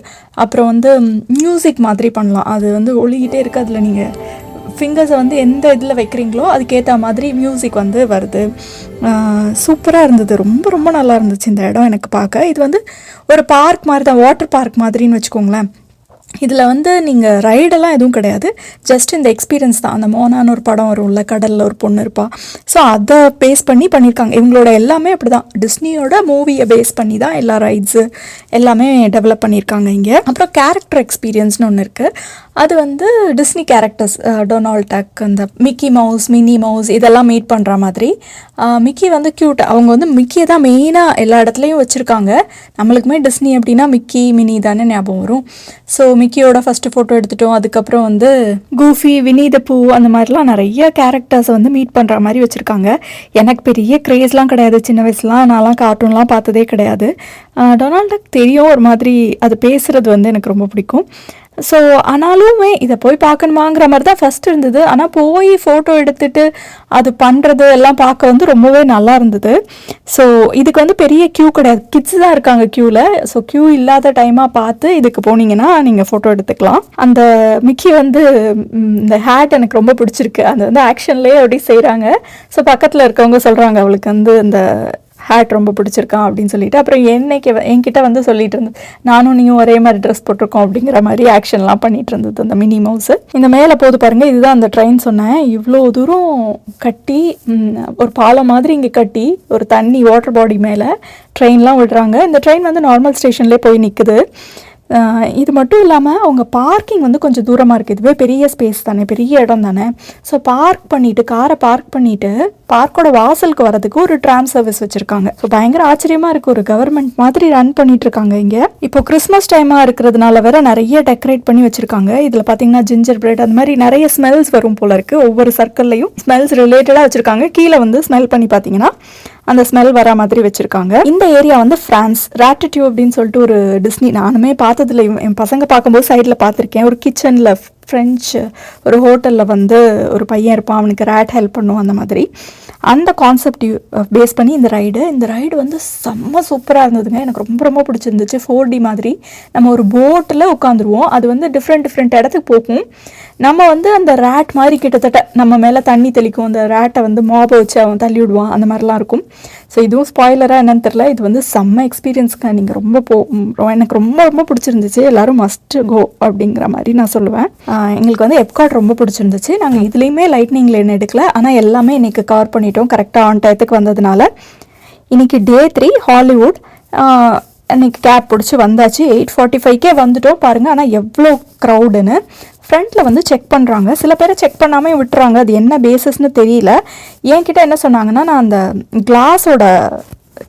அப்புறம் வந்து மியூசிக் மாதிரி பண்ணலாம், அது வந்து ஒழுகிட்டே இருக்குது. அதில் நீங்கள் ஃபிங்கர்ஸை வந்து எந்த இதில் வைக்கிறீங்களோ அதுக்கேற்ற மாதிரி மியூசிக் வந்து வருது. சூப்பராக இருந்தது. ரொம்ப ரொம்ப நல்லா இருந்துச்சு இந்த இடம் எனக்கு பார்க்க. இது வந்து ஒரு பார்க் மாதிரி தான், வாட்டர் பார்க் மாதிரின்னு வச்சுக்கோங்களேன். இதில் வந்து நீங்கள் ரைடெல்லாம் எதுவும் கிடையாது, ஜஸ்ட் இந்த எக்ஸ்பீரியன்ஸ் தான். அந்த மோனான்னு ஒரு படம் வரும்ல, கடலில் ஒரு பொண்ணு இருப்பா. ஸோ அதை பேஸ் பண்ணி பண்ணியிருக்காங்க. இவங்களோட எல்லாமே அப்படி தான், டிஸ்னியோட மூவியை பேஸ் பண்ணி தான் எல்லா ரைட்ஸு எல்லாமே டெவலப் பண்ணியிருக்காங்க இங்கே. அப்புறம் கேரக்டர் எக்ஸ்பீரியன்ஸ்னு ஒன்று இருக்குது. அது வந்து டிஸ்னி கேரக்டர்ஸ், டொனால்ட் டக், அந்த மிக்கி மவுஸ், மினி மவுஸ் இதெல்லாம் மீட் பண்ணுற மாதிரி. மிக்கி வந்து க்யூட். அவங்க வந்து மிக்கியை தான் மெயினாக எல்லா இடத்துலையும் வச்சுருக்காங்க. நம்மளுக்குமே டிஸ்னி அப்படின்னா மிக்கி மினி தானே ஞாபகம் வரும். ஸோ மிக்கி மிக்கியோட ஃபஸ்ட்டு ஃபோட்டோ எடுத்துட்டோம். அதுக்கப்புறம் வந்து கூஃபி, வினி த பூ அந்த மாதிரிலாம் நிறைய கேரக்டர்ஸை வந்து மீட் பண்ணுற மாதிரி வச்சுருக்காங்க. எனக்கு பெரிய க்ரேஸ்லாம் கிடையாது சின்ன வயசுலாம், நான்லாம் கார்ட்டூன்லாம் பார்த்ததே கிடையாது. டொனால்ட் டக் தெரியும், ஒரு மாதிரி அது பேசுகிறது வந்து எனக்கு ரொம்ப பிடிக்கும். ஸோ ஆனாலுமே இதை போய் பார்க்கணுமாங்கிற மாதிரி தான் ஃபஸ்ட் இருந்தது. ஆனால் போய் ஃபோட்டோ எடுத்துட்டு அது பண்ணுறது எல்லாம் பார்க்க வந்து ரொம்பவே நல்லா இருந்தது. ஸோ இதுக்கு வந்து பெரிய க்யூ கிடையாது, கிட்ஸ் தான் இருக்காங்க க்யூவில். ஸோ க்யூ இல்லாத டைமாக பார்த்து இதுக்கு போனீங்கன்னா நீங்கள் ஃபோட்டோ எடுத்துக்கலாம். அந்த மிக்கி வந்து இந்த ஹேட் எனக்கு ரொம்ப பிடிச்சிருக்கு. அது வந்து ஆக்ஷன்லேயே அப்படி செய்கிறாங்க. ஸோ பக்கத்தில் இருக்கவங்க சொல்கிறாங்க அவளுக்கு வந்து அந்த ஹேட் ரொம்ப பிடிச்சிருக்கான் அப்படின்னு சொல்லிட்டு. அப்புறம் என்கிட்ட வந்து சொல்லிட்டு இருந்தது, நானும் நீயும் ஒரே மாதிரி ட்ரெஸ் போட்டிருக்கோம் அப்படிங்கிற மாதிரி ஆக்ஷன்லாம் பண்ணிட்டு இருந்தது அந்த மினி மவுஸ். இந்த மேலே போது பாருங்க, இதுதான் அந்த ட்ரெயின் சொன்னேன். இவ்வளோ தூரம் கட்டி ஒரு பாலம் மாதிரி இங்கே கட்டி ஒரு தண்ணி வாட்டர் பாடி மேலே ட்ரெயின்லாம் விடுறாங்க. இந்த ட்ரெயின் வந்து நார்மல் ஸ்டேஷன்லேயே போய் நிற்குது. இது மட்டும் இல்லாமல் அவங்க பார்க்கிங் வந்து கொஞ்சம் தூரமாக இருக்குது. இதுவே பெரிய ஸ்பேஸ் தானே, பெரிய இடம் தானே. ஸோ காரை பார்க் பண்ணிவிட்டு பார்க்கோட வாசலுக்கு வரதுக்கு ஒரு ட்ராம் சர்வீஸ் வச்சுருக்காங்க. ஸோ பயங்கர ஆச்சரியமாக இருக்குது, ஒரு கவர்மெண்ட் மாதிரி ரன் பண்ணிட்டு இருக்காங்க இங்கே. இப்போ கிறிஸ்மஸ் டைமாக இருக்கிறதுனால வேற நிறைய டெக்கரேட் பண்ணி வச்சுருக்காங்க. இதில் பார்த்தீங்கன்னா ஜிஞ்சர் பிரெட் அந்த மாதிரி நிறைய ஸ்மெல்ஸ் வரும் போல இருக்குது. ஒவ்வொரு சர்க்கிள்லையும் ஸ்மெல்ஸ் ரிலேட்டடாக வச்சுருக்காங்க. கீழே வந்து ஸ்மெல் பண்ணி பார்த்தீங்கன்னா அந்த ஸ்மெல் வர மாதிரி வச்சுருக்காங்க. இந்த ஏரியா வந்து ஃப்ரான்ஸ். ராட்டட்யூ அப்படின்னு சொல்லிட்டு ஒரு டிஸ்னி, நானுமே பார்த்ததில்ல, என் பசங்க பார்க்கும்போது சைடில் பார்த்துருக்கேன். ஒரு கிச்சனில் ஃப்ரெஞ்சு ஒரு ஹோட்டலில் வந்து ஒரு பையன் இருப்பான், அவனுக்கு ரேட் ஹெல்ப் பண்ணுவோம். அந்த மாதிரி அந்த கான்செப்ட் பேஸ் பண்ணி இந்த ரைடு வந்து செம்ம சூப்பராக இருந்ததுங்க. எனக்கு ரொம்ப ரொம்ப பிடிச்சிருந்துச்சு. 4D மாதிரி நம்ம ஒரு போட்டில் உட்காந்துருவோம். அது வந்து டிஃப்ரெண்ட் இடத்துக்கு போகும். நம்ம வந்து அந்த ரேட் மாதிரி கிட்டத்தட்ட நம்ம மேலே தண்ணி தெளிக்கும். அந்த ரேட்டை வந்து மாபை வச்சு அவன் தள்ளி விடுவான், அந்த மாதிரிலாம் இருக்கும். ஸோ இதுவும் ஸ்பாய்லராக என்னன்னு தெரில, இது வந்து செம்ம எக்ஸ்பீரியன்ஸ்க்கு. நீங்கள் எனக்கு ரொம்ப ரொம்ப பிடிச்சிருந்துச்சு. எல்லோரும் மஸ்ட் கோ அப்படிங்கிற மாதிரி நான் சொல்லுவேன். எங்களுக்கு வந்து எப்காட் ரொம்ப பிடிச்சிருந்துச்சு. நாங்கள் இதுலேயுமே லைட்னிங் லேன் எடுக்கல, ஆனால் எல்லாமே இன்றைக்கி கவர் பண்ணிட்டோம் கரெக்டாக ஆன் டயத்துக்கு வந்ததுனால. இன்றைக்கி டே 3 ஹாலிவுட். இன்றைக்கி கேப் பிடிச்சி வந்தாச்சு. 8:45 வந்துட்டோம் பாருங்கள். ஆனால் எவ்வளோ க்ரௌடுன்னு ஃப்ரண்ட்டில் வந்து செக் பண்ணுறாங்க. சில பேரை செக் பண்ணாமல் விட்டுறாங்க, அது என்ன பேஸஸ்ன்னு தெரியல. என்கிட்ட என்ன சொன்னாங்கன்னா, நான் அந்த கிளாஸோட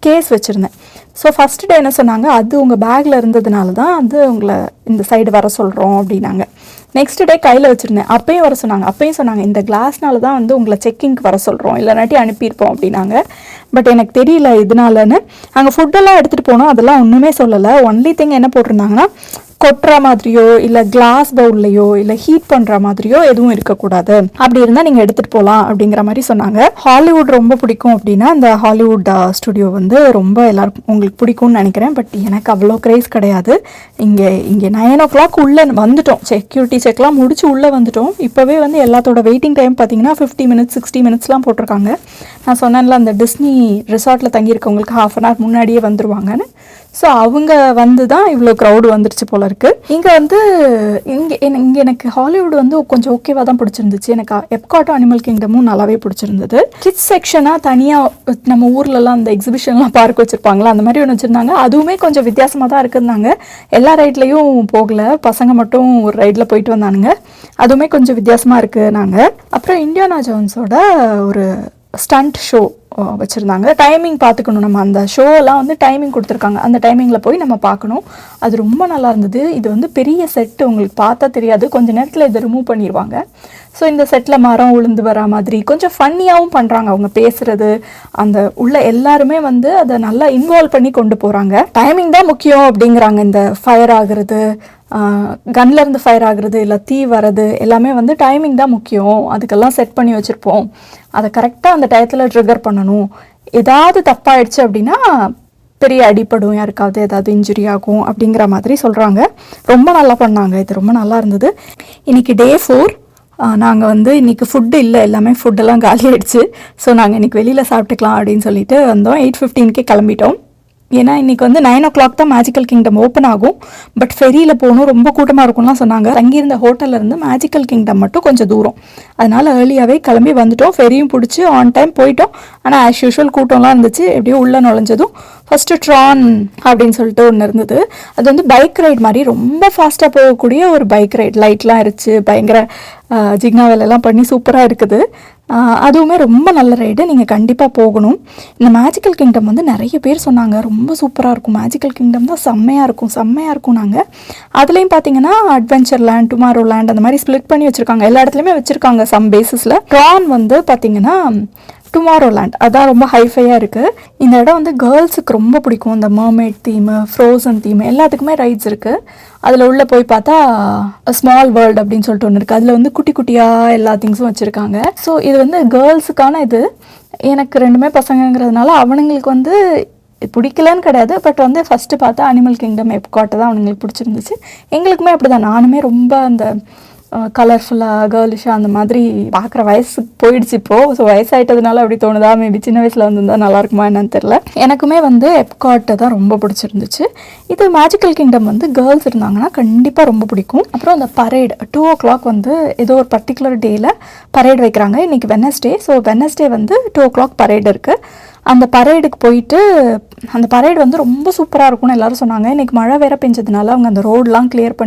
கேஸ் வச்சுருந்தேன். ஸோ ஃபஸ்ட்டு டே என்ன சொன்னாங்க, அது உங்கள் பேக்கில் இருந்ததுனால தான் வந்து உங்களை இந்த சைடு வர சொல்கிறோம் அப்படின்னாங்க. நெக்ஸ்ட் டே கையில் வச்சுருந்தேன், அப்பயும் சொன்னாங்க இந்த கிளாஸ்னால தான் வந்து உங்களை செக்கிங்க்கு வர சொல்கிறோம், இல்லைனாட்டி அனுப்பியிருப்போம் அப்படின்னாங்க. பட் எனக்கு தெரியல இதனாலன்னு. அங்கே ஃபுட்டெல்லாம் எடுத்துகிட்டு போனோம், அதெல்லாம் ஒன்றுமே சொல்லலை. ஒன்லி திங் என்ன போட்டிருந்தாங்கன்னா, கொட்டுற மாதிரியோ இல்லை கிளாஸ் பவுல்லையோ இல்லை ஹீட் பண்ணுற மாதிரியோ எதுவும் இருக்கக்கூடாது, அப்படி இருந்தால் நீங்கள் எடுத்துகிட்டு போகலாம் அப்படிங்கிற மாதிரி சொன்னாங்க. ஹாலிவுட் ரொம்ப பிடிக்கும் அப்படின்னா அந்த ஹாலிவுட் ஸ்டுடியோ வந்து ரொம்ப எல்லாருக்கும் உங்களுக்கு பிடிக்கும்னு நினைக்கிறேன். பட் எனக்கு அவ்வளோ க்ரேஸ் கிடையாது. இங்கே 9 o'clock உள்ளே வந்துட்டோம், செக்யூரிட்டி செக்லாம் முடிச்சு உள்ளே வந்துட்டோம். இப்போவே வந்து எல்லாத்தோட வெயிட்டிங் டைம் பார்த்தீங்கன்னா 50 minutes 60 minutesலாம் போட்டிருக்காங்க. நான் சொன்னேன்ல, அந்த டிஸ்னி ரிசார்ட்டில் தங்கியிருக்கவங்களுக்கு 1/2 an hour முன்னாடியே வந்துடுவாங்கன்னு. ஸோ அவங்க வந்து தான் இவ்வளோ க்ரௌடு வந்துருச்சு போல இருக்குது. இங்கே வந்து இங்கே எனக்கு ஹாலிவுட் வந்து கொஞ்சம் ஓகேவாக தான் பிடிச்சிருந்துச்சு. எனக்கு எப்காட்டும் அனிமல் கிங்டமும் நல்லாவே பிடிச்சிருந்தது. கிட்ஸ் செக்ஷனாக தனியாக நம்ம ஊர்லலாம் அந்த எக்ஸிபிஷன்லாம் பார்க் வச்சுருப்பாங்களா, அந்த மாதிரி ஒன்று வச்சுருந்தாங்க. அதுவுமே கொஞ்சம் வித்தியாசமாக தான் இருக்குதுனாங்க. எல்லா ரைட்லேயும் போகலை, பசங்க மட்டும் ஒரு ரைடில் போயிட்டு வந்தானுங்க. அதுவுமே கொஞ்சம் வித்தியாசமாக இருக்குது நாங்கள். அப்புறம் இண்டியானா ஜோன்ஸோட ஒரு ஸ்டண்ட் ஷோ வச்சுருந்தாங்க. டைமிங் பார்த்துக்கணும், நம்ம அந்த ஷோலாம் வந்து டைமிங் கொடுத்துருக்காங்க, அந்த டைமிங்கில் போய் நம்ம பார்க்கணும். அது ரொம்ப நல்லா இருந்தது. இது வந்து பெரிய செட்டு, உங்களுக்கு பார்த்தா தெரியாது, கொஞ்சம் நேரத்தில் இதை ரிமூவ் பண்ணிடுவாங்க. ஸோ இந்த செட்டில் மரம் உளுந்து வரா மாதிரி கொஞ்சம் ஃபன்னியாகவும் பண்ணுறாங்க. அவங்க பேசுகிறது, அந்த உள்ள எல்லாருமே வந்து அதை நல்லா இன்வால்வ் பண்ணி கொண்டு போகிறாங்க. டைமிங் தான் முக்கியம் அப்படிங்கிறாங்க. இந்த ஃபயர் ஆகுறது, கன்லேருந்து ஃபயர் ஆகுறது, இல்லை தீ வர்றது, எல்லாமே வந்து டைமிங் தான் முக்கியம். அதுக்கெல்லாம் செட் பண்ணி வச்சுருப்போம், அதை கரெக்டாக அந்த டயத்தில் ட்ரிகர் பண்ணணும். ஏதாவது தப்பாயிடுச்சு அப்படின்னா பெரிய அடிப்படும், யாருக்காவது ஏதாவது இன்ஜுரி ஆகும் அப்படிங்கிற மாதிரி சொல்கிறாங்க. ரொம்ப நல்லா பண்ணாங்க, இது ரொம்ப நல்லா இருந்தது. இன்றைக்கி டே 4. நாங்கள் வந்து இன்றைக்கி ஃபுட்டு இல்லை, எல்லாமே ஃபுட்டெல்லாம் காலி ஆகிடுச்சு. ஸோ நாங்கள் இன்றைக்கி வெளியில் சாப்பிட்டுக்கலாம் அப்படின்னு சொல்லிட்டு வந்தோம். 8:15 கிளம்பிட்டோம். ஏன்னா இன்றைக்கி வந்து 9 o'clock தான் மேஜிக்கல் கிங்டம் ஓப்பன் ஆகும். பட் ஃபெரியில் போகணும், ரொம்ப கூட்டமாக இருக்கும்லாம் சொன்னாங்க. தங்கியிருந்த ஹோட்டல்லேருந்து மேஜிக்கல் கிங்டம் மட்டும் கொஞ்சம் தூரம், அதனால் ஏர்லியாகவே கிளம்பி வந்துட்டோம். ஃபெரியும் பிடிச்சி ஆன் டைம் போயிட்டோம். ஆனால் ஆஸ் யூஷுவல் கூட்டம்லாம் இருந்துச்சு. எப்படியோ உள்ளே நுழைஞ்சதும் ஃபஸ்ட்டு ட்ரான் அப்படின்னு சொல்லிட்டு ஒன்று இருந்தது. அது வந்து பைக் ரைட் மாதிரி ரொம்ப ஃபாஸ்ட்டாக போகக்கூடிய ஒரு பைக் ரைட். லைட்லாம் இருந்துச்சு, பயங்கர ஜிக்னா வேலையெல்லாம் பண்ணி சூப்பராக இருக்குது. அதுவுமே ரொம்ப நல்ல ரைடு, நீங்கள் கண்டிப்பாக போகணும். இந்த மேஜிக்கல் கிங்டம் வந்து நிறைய பேர் சொன்னாங்க ரொம்ப சூப்பராக இருக்கும், மேஜிக்கல் கிங்டம் தான் செம்மையாக இருக்கும் நாங்கள். அதுலேயும் பார்த்தீங்கன்னா அட்வென்ச்சர் லேண்ட், டுமாரோ லேண்ட் அந்த மாதிரி ஸ்ப்ளிட் பண்ணி வச்சுருக்காங்க, எல்லா இடத்துலையுமே வச்சுருக்காங்க சம் பேஸிஸில். ட்ரான் வந்து பார்த்தீங்கன்னா டுமாரோ லேண்ட் அதான் ரொம்ப ஹைஃபையாக இருக்குது. இந்த இடம் வந்து கேர்ள்ஸுக்கு ரொம்ப பிடிக்கும். இந்த மர்மேட் தீமு, ஃப்ரோசன் தீமு எல்லாத்துக்குமே ரைட்ஸ் இருக்குது. அதில் உள்ளே போய் பார்த்தா ஸ்மால் வேர்ல்டு அப்படின்னு சொல்லிட்டு ஒன்று இருக்குது. அதில் வந்து குட்டி குட்டியாக எல்லா திங்ஸும் வச்சுருக்காங்க. ஸோ இது வந்து கேர்ள்ஸுக்கான இது. எனக்கு 2மே பசங்கங்கிறதுனால அவனுங்களுக்கு வந்து பிடிக்கலன்னு கிடையாது, பட் வந்து ஃபஸ்ட்டு பார்த்தா அனிமல் கிங்டம் எப்காட் தான் அவனுங்களுக்கு பிடிச்சிருந்துச்சு. எங்களுக்குமே அப்படி தான், நானுமே ரொம்ப அந்த கலர்ஃபுல்லாக கேர்லிஷாக அந்த மாதிரி பார்க்குற வயசு போயிடுச்சு இப்போது. ஸோ வயசாயிட்டதுனால அப்படி தோணுதா, மேபி சின்ன வயசில் வந்திருந்தால் நல்லாயிருக்குமா என்னன்னு தெரில. எனக்குமே வந்து எப்காட்டை தான் ரொம்ப பிடிச்சிருந்துச்சு. இது மேஜிக்கல் கிங்டம் வந்து கேர்ள்ஸ் இருந்தாங்கன்னா கண்டிப்பாக ரொம்ப பிடிக்கும். அப்புறம் அந்த பரேட் 2 o'clock வந்து ஏதோ ஒரு பர்டிகுலர் டேயில் பரேட் வைக்கிறாங்க. இன்றைக்கி வெனஸ்டே, ஸோ வெனஸ்டே வந்து 2 o'clock பரேட் இருக்குது. அந்த பரேடுக்கு போயிட்டு அந்த பரேடு வந்து ரொம்ப சூப்பராக இருக்கும்னு எல்லோரும் சொன்னாங்க. இன்றைக்கி மழை வேற பெஞ்சதுனால அவங்க அந்த ரோடெலாம் கிளியர்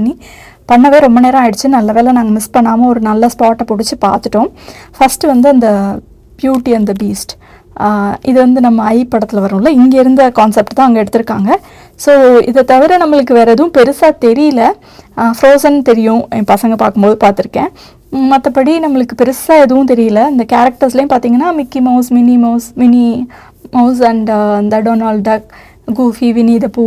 பண்ணவே ரொம்ப நேரம் ஆயிடுச்சு. நல்ல வேளை நாங்கள் மிஸ் பண்ணாமல் ஒரு நல்ல ஸ்பாட்டை பிடிச்சி பார்த்துட்டோம். ஃபஸ்ட்டு வந்து அந்த பியூட்டி அண்ட் த பீஸ்ட், இது வந்து நம்ம ஐ படத்தில் வரும்ல, இங்கே இருந்த கான்செப்ட் தான் அங்கே எடுத்திருக்காங்க. ஸோ இதை தவிர நம்மளுக்கு வேறு எதுவும் பெருசாக தெரியல. ஃப்ரோசன் தெரியும், என் பசங்க பார்க்கும்போது பார்த்துருக்கேன். மற்றபடி நம்மளுக்கு பெருசாக எதுவும் தெரியல. இந்த கேரக்டர்ஸ்லேயும் பார்த்தீங்கன்னா Mickey mouse, mini mouse and இந்த டொனால்ட் டக், கூஃபி, வினி த பூ,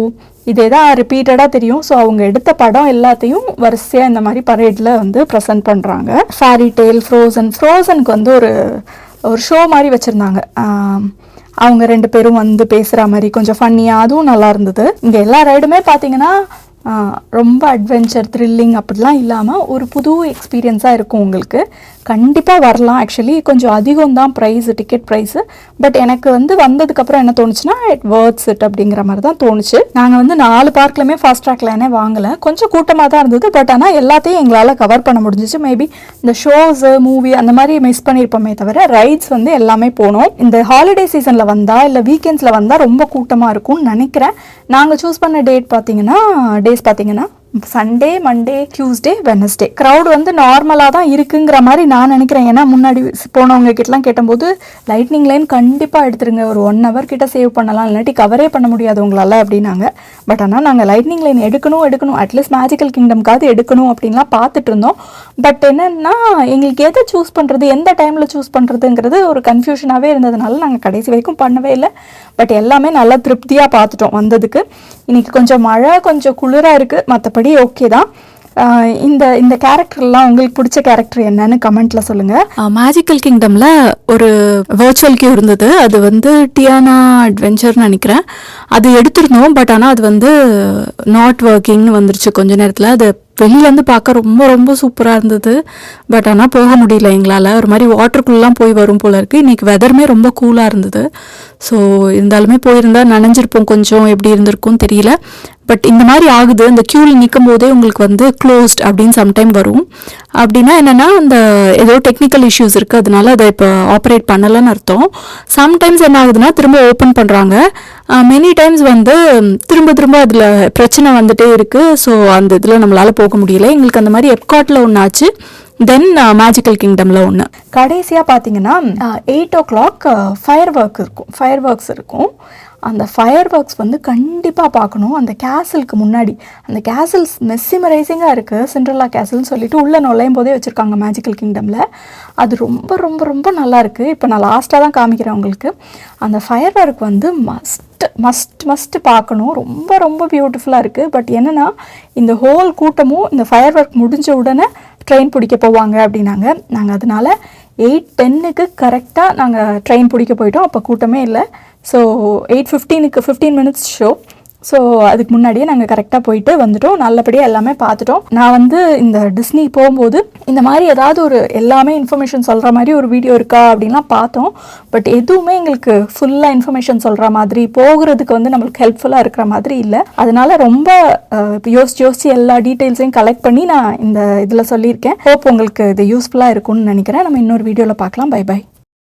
இதே தான் ரிப்பீட்டடாக தெரியும். ஸோ அவங்க எடுத்த படம் எல்லாத்தையும் வரிசையாக இந்த மாதிரி பரேடில் வந்து ப்ரெசென்ட் பண்ணுறாங்க. ஃபேரி டெய்ல், ஃப்ரோசனுக்கு வந்து ஒரு ஷோ மாதிரி வச்சுருந்தாங்க. அவங்க 2 பேரும் வந்து பேசுகிற மாதிரி கொஞ்சம் ஃபன்னியாக, அதுவும் நல்லா இருந்தது. இங்கே எல்லா ரைடுமே பார்த்தீங்கன்னா ரொம்ப அட்வென்ச்சர், த்ரில்லிங் அப்படிலாம் இல்லாமல் ஒரு புது எக்ஸ்பீரியன்ஸாக இருக்கும் உங்களுக்கு. கண்டிப்பாக வரலாம். ஆக்சுவலி கொஞ்சம் அதிகம் தான் ப்ரைஸு, டிக்கெட் ப்ரைஸு. பட் எனக்கு வந்து வந்ததுக்கப்புறம் என்ன தோணுச்சுன்னா இட் வர்த்ஸ் இட் அப்படிங்கிற மாதிரி தான் தோணுச்சு. நாங்கள் வந்து 4 பார்க்லையுமே ஃபாஸ்ட் ட்ராக் லைனே வாங்கலை. கொஞ்சம் கூட்டமாக தான் இருந்தது, பட் ஆனால் எல்லாத்தையும் எங்களால் கவர் பண்ண முடிஞ்சிச்சு. மேபி இந்த ஷோஸு, மூவி அந்த மாதிரி மிஸ் பண்ணியிருப்போமே தவிர ரைட்ஸ் வந்து எல்லாமே போனோம். இந்த ஹாலிடே சீசனில் வந்தால் இல்லை வீக்கெண்ட்ஸில் வந்தால் ரொம்ப கூட்டமாக இருக்கும்னு நினைக்கிறேன். நாங்கள் சூஸ் பண்ண டேஸ் பார்த்தீங்கன்னா Sunday, Monday, Tuesday, Wednesday. Crowd வந்து நார்மலாக தான் இருக்குங்கிற மாதிரி நான் நினைக்கிறேன். ஏன்னா முன்னாடி போனவங்க கிட்டலாம் கேட்டபோது லைட்னிங் லைன் கண்டிப்பாக எடுத்துருங்க, ஒரு 1 hour கிட்ட சேவ் பண்ணலாம், இல்லாட்டி கவரே பண்ண முடியாது உங்களால் அப்படின்னாங்க. பட் ஆனால் நாங்கள் லைட்னிங் லைன் எடுக்கணும் அட்லீஸ்ட் மேஜிக்கல் கிங்டம்காவது எடுக்கணும் அப்படின்லாம் பார்த்துட்டு இருந்தோம். பட் என்னென்னா எங்களுக்கு எதை சூஸ் பண்ணுறது, எந்த டைமில் சூஸ் பண்ணுறதுங்கிறது ஒரு கன்ஃபியூஷனாகவே இருந்ததுனால நாங்கள் கடைசி வரைக்கும் பண்ணவே இல்லை. பட் எல்லாமே நல்லா திருப்தியாக பார்த்துட்டோம் வந்ததுக்கு. இன்றைக்கி கொஞ்சம் மழை, கொஞ்சம் குளிராக இருக்குது, மற்றபடி ஓகே தான். இந்த கேரக்டர்லாம் உங்களுக்கு பிடிச்ச கேரக்டர் என்னன்னு கமெண்ட்ல சொல்லுங்க. மேஜிக்கல் கிங்டம்ல ஒரு வர்ச்சுவல் கியூ இருந்தது, அது வந்து டியானா அட்வென்ச்சர்னு நினைக்கிறேன். அது எடுத்திருந்தோம், பட் ஆனால் அது வந்து நாட் ஒர்க்கிங்னு வந்துருச்சு கொஞ்ச நேரத்தில். அது வெளியிலேருந்து பார்க்க ரொம்ப ரொம்ப சூப்பராக இருந்தது, பட் ஆனால் போக முடியல எங்களால். ஒரு மாதிரி வாட்டருக்குள்ளெலாம் போய் வரும் போல இருக்குது. இன்றைக்கி வெதருமே ரொம்ப கூலாக இருந்தது. ஸோ இருந்தாலுமே போயிருந்தால் நனைஞ்சிருப்போம், கொஞ்சம் எப்படி இருந்திருக்கும் தெரியல. பட் இந்த மாதிரி ஆகுது, இந்த க்யூவில் நிற்கும் போதே உங்களுக்கு வந்து க்ளோஸ்ட் அப்படின்னு சம்டைம் வரும். அப்படின்னா என்னென்னா அந்த ஏதோ டெக்னிக்கல் இஷ்யூஸ் இருக்குது, அதனால அதை இப்போ ஆப்ரேட் பண்ணலைன்னு அர்த்தம். சம்டைம்ஸ் என்ன ஆகுதுன்னா திரும்ப ஓப்பன் பண்ணுறாங்க, மெனி டைம்ஸ் வந்து திரும்ப அதில் பிரச்சனை வந்துட்டே இருக்குது. ஸோ அந்த இதில் நம்மளால் போக முடியல. எங்களுக்கு அந்த மாதிரி எப்காட்டில் ஒன்று ஆச்சு, தென் மேஜிக்கல் கிங்டமில் ஒன்று. கடைசியாக பார்த்தீங்கன்னா 8 o'clock ஃபயர் ஒர்க்ஸ் இருக்கும். அந்த ஃபயர் ஒர்க்ஸ் வந்து கண்டிப்பாக பார்க்கணும். அந்த கேசலுக்கு முன்னாடி, அந்த கேசல்ஸ் மெஸ்ஸிமரைசிங்காக இருக்குது, சிண்ட்ரெல்லா கேசல்னு சொல்லிட்டு உள்ளே நுழையும் போதே வச்சுருக்காங்க மேஜிக்கல் கிங்டமில். அது ரொம்ப ரொம்ப ரொம்ப நல்லா இருக்குது. இப்போ நான் லாஸ்ட்டாக தான் காமிக்கிறேன் உங்களுக்கு. அந்த ஃபயர் ஒர்க் வந்து மஸ்ட் பார்க்கணும். ரொம்ப ரொம்ப பியூட்டிஃபுல்லாக இருக்குது. பட் என்னென்னா இந்த ஹோல் கூட்டமும் இந்த ஃபயர் ஒர்க் முடிஞ்ச உடனே ட்ரெயின் பிடிக்க போவாங்க அப்படின்னாங்க. நாங்கள் அதனால் 8:10 கரெக்டாக நாங்கள் ட்ரெயின் பிடிக்க போயிட்டோம். அப்போ கூட்டமே இல்லை. So 8:15 15 minutes show. ஸோ அதுக்கு முன்னாடியே நாங்கள் கரெக்டாக போயிட்டு வந்துட்டோம், நல்லபடியாக எல்லாமே பார்த்துட்டோம். நான் வந்து இந்த டிஸ்னி போகும்போது இந்த மாதிரி ஏதாவது ஒரு எல்லாமே இன்ஃபர்மேஷன் சொல்கிற மாதிரி ஒரு வீடியோ இருக்கா அப்படின்லாம் பார்த்தோம். பட் எதுவுமே எங்களுக்கு ஃபுல்லாக இன்ஃபர்மேஷன் சொல்கிற மாதிரி, போகிறதுக்கு வந்து நம்மளுக்கு ஹெல்ப்ஃபுல்லாக இருக்கிற மாதிரி இல்லை. அதனால ரொம்ப யோசிச்சு எல்லா டீட்டெயில்ஸையும் கலெக்ட் பண்ணி நான் இந்த இதில் சொல்லியிருக்கேன். ஹோப் உங்களுக்கு இது யூஸ்ஃபுல்லாக இருக்கும்னு நினைக்கிறேன். நம்ம இன்னொரு வீடியோவில் பார்க்கலாம். பை.